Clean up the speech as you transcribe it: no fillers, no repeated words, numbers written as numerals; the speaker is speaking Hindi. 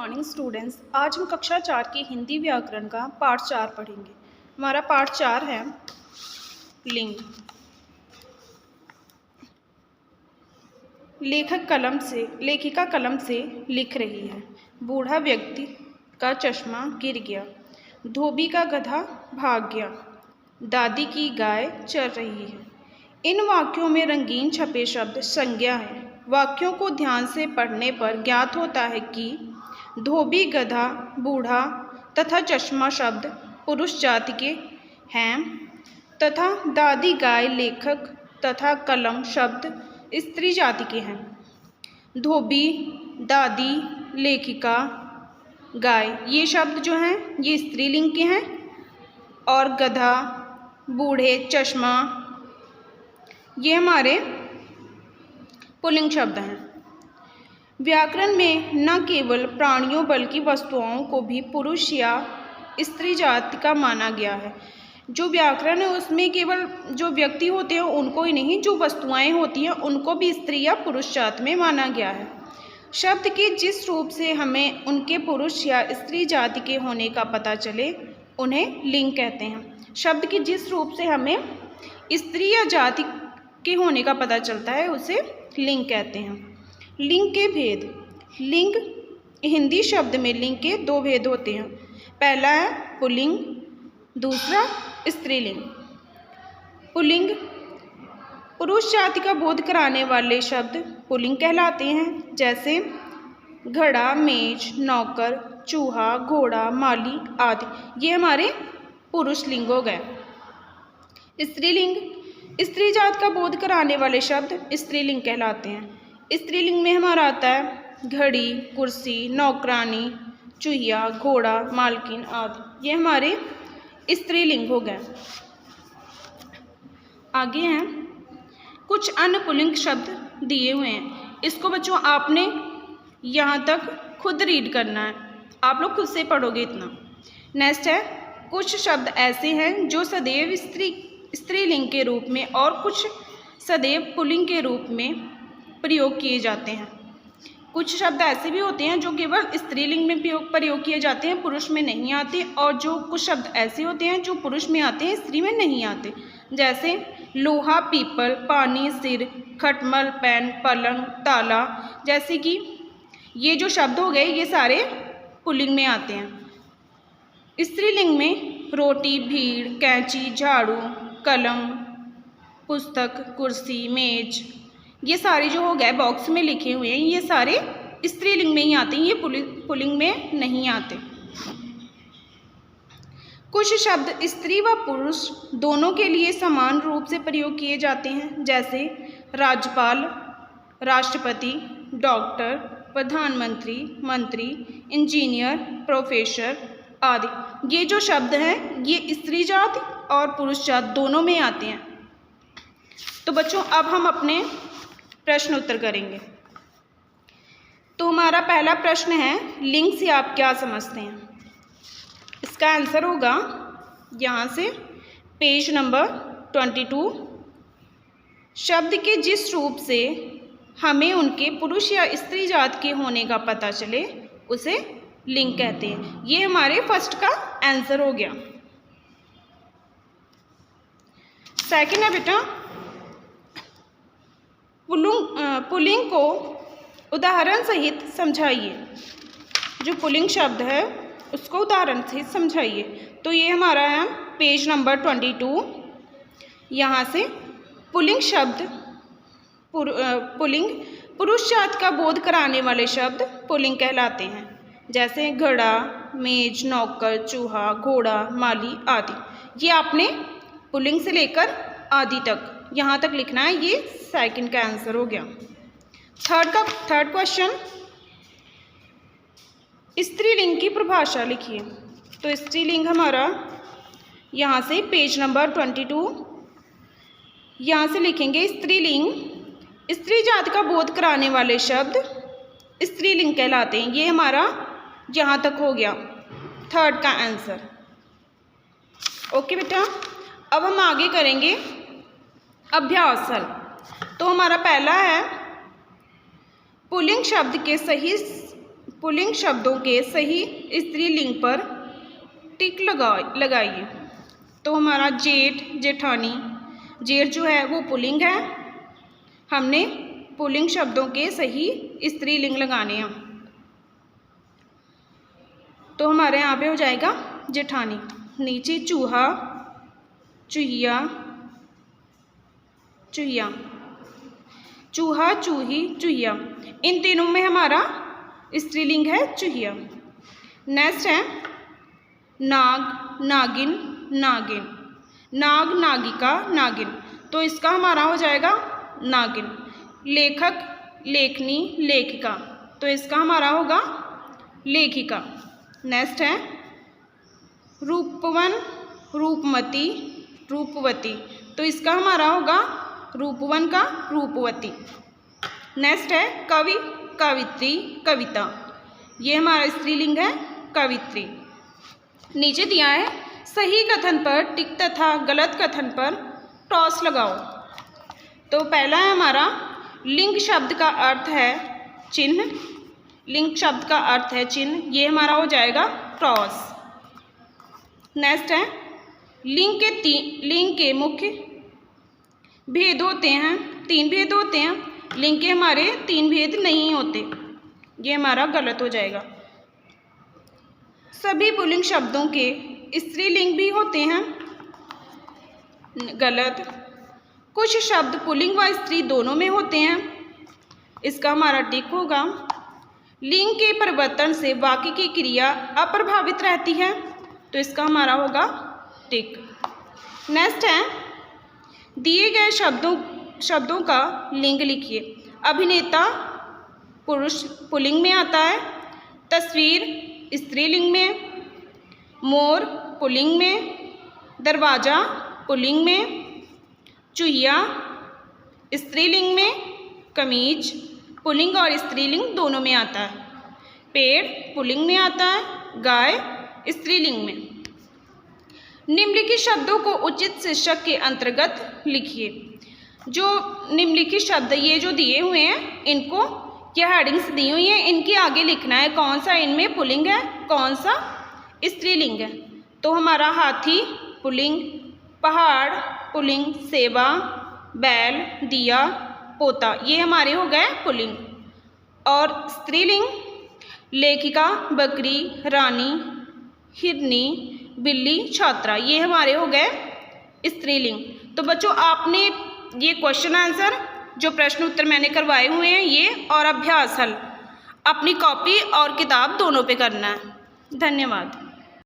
Morning students. आज हम कक्षा 4 की हिंदी व्याकरण का पाठ 4 पढ़ेंगे। हमारा पाठ 4 है लिंग। लेखिका कलम से लिख रही है। बूढ़ा व्यक्ति का चश्मा गिर गया, धोबी का गधा भाग गया, दादी की गाय चर रही है। इन वाक्यों में रंगीन छपे शब्द संज्ञा है। वाक्यों को ध्यान से पढ़ने पर ज्ञात होता है कि धोबी, गधा, बूढ़ा तथा चश्मा शब्द पुरुष जाति के हैं तथा दादी, गाय, लेखक तथा कलम शब्द स्त्री जाति के हैं। धोबी, दादी, लेखिका, गाय ये शब्द जो हैं ये स्त्रीलिंग के हैं और गधा, बूढ़े, चश्मा ये हमारे पुल्लिंग शब्द हैं। व्याकरण में न केवल प्राणियों बल्कि वस्तुओं को भी पुरुष या स्त्री जाति का माना गया है। जो व्याकरण है उसमें केवल जो व्यक्ति होते हैं उनको ही नहीं, जो वस्तुएं होती हैं उनको भी स्त्री या पुरुष जाति में माना गया है। शब्द के जिस रूप से हमें उनके पुरुष या स्त्री जाति के होने का पता चले उन्हें लिंग कहते हैं। शब्द के जिस रूप से हमें स्त्री या जाति के होने का पता चलता है उसे लिंग कहते हैं। लिंग के भेद। लिंग हिंदी शब्द में लिंग के दो भेद होते हैं। पहला है पुल्लिंग, दूसरा स्त्रीलिंग। पुल्लिंग पुरुष जाति का बोध कराने वाले शब्द पुल्लिंग कहलाते हैं, जैसे घड़ा, मेज, नौकर, चूहा, घोड़ा, माली आदि ये हमारे पुरुष लिंग हो गए। स्त्रीलिंग स्त्री जाति का बोध कराने वाले शब्द स्त्रीलिंग कहलाते हैं। स्त्रीलिंग में हमारा आता है घड़ी, कुर्सी, नौकरानी, चूहिया, घोड़ा, मालकिन आदि ये हमारे स्त्रीलिंग हो गए। आगे हैं कुछ अन्य पुल्लिंग शब्द दिए हुए हैं। इसको बच्चों आपने यहाँ तक खुद रीड करना है, आप लोग खुद से पढ़ोगे इतना। नेक्स्ट है कुछ शब्द ऐसे हैं जो सदैव स्त्रीलिंग के रूप में और कुछ सदैव पुल्लिंग के रूप में प्रयोग किए जाते हैं। कुछ शब्द ऐसे भी होते हैं जो केवल स्त्रीलिंग में प्रयोग किए जाते हैं, पुरुष में नहीं आते, और जो कुछ शब्द ऐसे होते हैं जो पुरुष में आते हैं, स्त्री में नहीं आते, जैसे लोहा, पीपल, पानी, सिर, खटमल, पेन, पलंग, ताला। जैसे कि ये जो शब्द हो गए ये सारे पुल्लिंग में आते हैं। स्त्रीलिंग में रोटी, भीड़, कैंची, झाड़ू, कलम, पुस्तक, कुर्सी, मेज ये सारे जो हो गए बॉक्स में लिखे हुए हैं ये सारे स्त्रीलिंग में ही आते हैं, ये पुल्लिंग में नहीं आते। कुछ शब्द स्त्री व पुरुष दोनों के लिए समान रूप से प्रयोग किए जाते हैं, जैसे राज्यपाल, राष्ट्रपति, डॉक्टर, प्रधानमंत्री, मंत्री, इंजीनियर, प्रोफेसर आदि। ये जो शब्द हैं ये स्त्री जाति और पुरुष जाति दोनों में आते हैं। तो बच्चों अब हम अपने प्रश्न उत्तर करेंगे। तो हमारा पहला प्रश्न है लिंग से आप क्या समझते हैं। इसका आंसर होगा यहाँ से पेज नंबर 22। शब्द के जिस रूप से हमें उनके पुरुष या स्त्री जाति के होने का पता चले उसे लिंग कहते हैं। ये हमारे फर्स्ट का आंसर हो गया। सेकंड है बेटा पुल्लिंग को उदाहरण सहित समझाइए। जो पुल्लिंग शब्द है उसको उदाहरण सहित समझाइए। तो ये हमारा है पेज नंबर 22। यहाँ से पुल्लिंग शब्द पुल्लिंग पुरुष जाति का बोध कराने वाले शब्द पुल्लिंग कहलाते हैं, जैसे घड़ा, मेज, नौकर, चूहा, घोड़ा, माली आदि। ये आपने पुल्लिंग से लेकर आदि तक यहाँ तक लिखना है। ये सेकंड का आंसर हो गया। थर्ड क्वेश्चन स्त्रीलिंग की परिभाषा लिखिए। तो स्त्रीलिंग हमारा यहाँ से पेज नंबर 22 यहाँ से लिखेंगे स्त्रीलिंग स्त्री जाति का बोध कराने वाले शब्द स्त्रीलिंग कहलाते हैं। ये हमारा यहाँ तक हो गया थर्ड का आंसर। ओके बेटा, अब हम आगे करेंगे अभ्यास हल। तो हमारा पहला है पुल्लिंग शब्द के सही पुल्लिंग शब्दों के सही स्त्रीलिंग पर टिक लगाइए। तो हमारा जेठ, जेठानी, जेठ जो है वो पुल्लिंग है, हमने पुल्लिंग शब्दों के सही स्त्रीलिंग लगाने हैं। तो हमारे यहाँ पे हो जाएगा जेठानी। नीचे चूहा, चूहिया, चूहिया, चूहा, चूही, चूहिया, इन तीनों में हमारा स्त्रीलिंग है चूहिया। नेक्स्ट है नाग, नागिन, नागिन, नाग, नागिका, नागिन, तो इसका हमारा हो जाएगा नागिन। लेखक, लेखनी, लेखिका, तो इसका हमारा होगा लेखिका। नेक्स्ट है रूपवन, रूपमती, रूपवती, तो इसका हमारा होगा रूपवन का रूपवती। नेक्स्ट है कवि, कवित्री, कविता, ये हमारा स्त्रीलिंग है कवित्री। नीचे दिया है सही कथन पर टिक तथा गलत कथन पर क्रॉस लगाओ। तो पहला है हमारा लिंग शब्द का अर्थ है चिन्ह, लिंग शब्द का अर्थ है चिन्ह, ये हमारा हो जाएगा क्रॉस। नेक्स्ट है लिंग के मुख्य भेद होते हैं, 3 भेद होते हैं, लिंग के हमारे 3 भेद नहीं होते, ये हमारा गलत हो जाएगा। सभी पुल्लिंग शब्दों के स्त्रीलिंग भी होते हैं, गलत। कुछ शब्द पुल्लिंग व स्त्री दोनों में होते हैं, इसका हमारा टिक होगा। लिंग के परिवर्तन से वाक्य की क्रिया अप्रभावित रहती है, तो इसका हमारा होगा टिक। नेक्स्ट है दिए गए शब्दों का लिंग लिखिए। अभिनेता पुरुष पुल्लिंग में आता है, तस्वीर स्त्रीलिंग में, मोर पुल्लिंग में, दरवाज़ा पुल्लिंग में, चूहिया स्त्रीलिंग में, कमीज पुल्लिंग और स्त्रीलिंग दोनों में आता है, पेड़ पुल्लिंग में आता है, गाय स्त्रीलिंग में। निम्नलिखित शब्दों को उचित शीर्षक के अंतर्गत लिखिए। जो निम्नलिखित शब्द ये जो दिए हुए हैं, इनको क्या हेडिंग्स दी हुई हैं, इनके आगे लिखना है कौन सा इनमें पुल्लिंग है, कौन सा स्त्रीलिंग है। तो हमारा हाथी पुल्लिंग, पहाड़ पुल्लिंग, सेवा, बैल, दिया, पोता, ये हमारे हो गए पुल्लिंग। और स्त्रीलिंग लेखिका, बकरी, रानी, हिरनी, बिल्ली, छात्रा, ये हमारे हो गए स्त्रीलिंग। तो बच्चों आपने ये क्वेश्चन आंसर जो प्रश्न उत्तर मैंने करवाए हुए हैं ये और अभ्यास हल अपनी कॉपी और किताब दोनों पे करना है। धन्यवाद।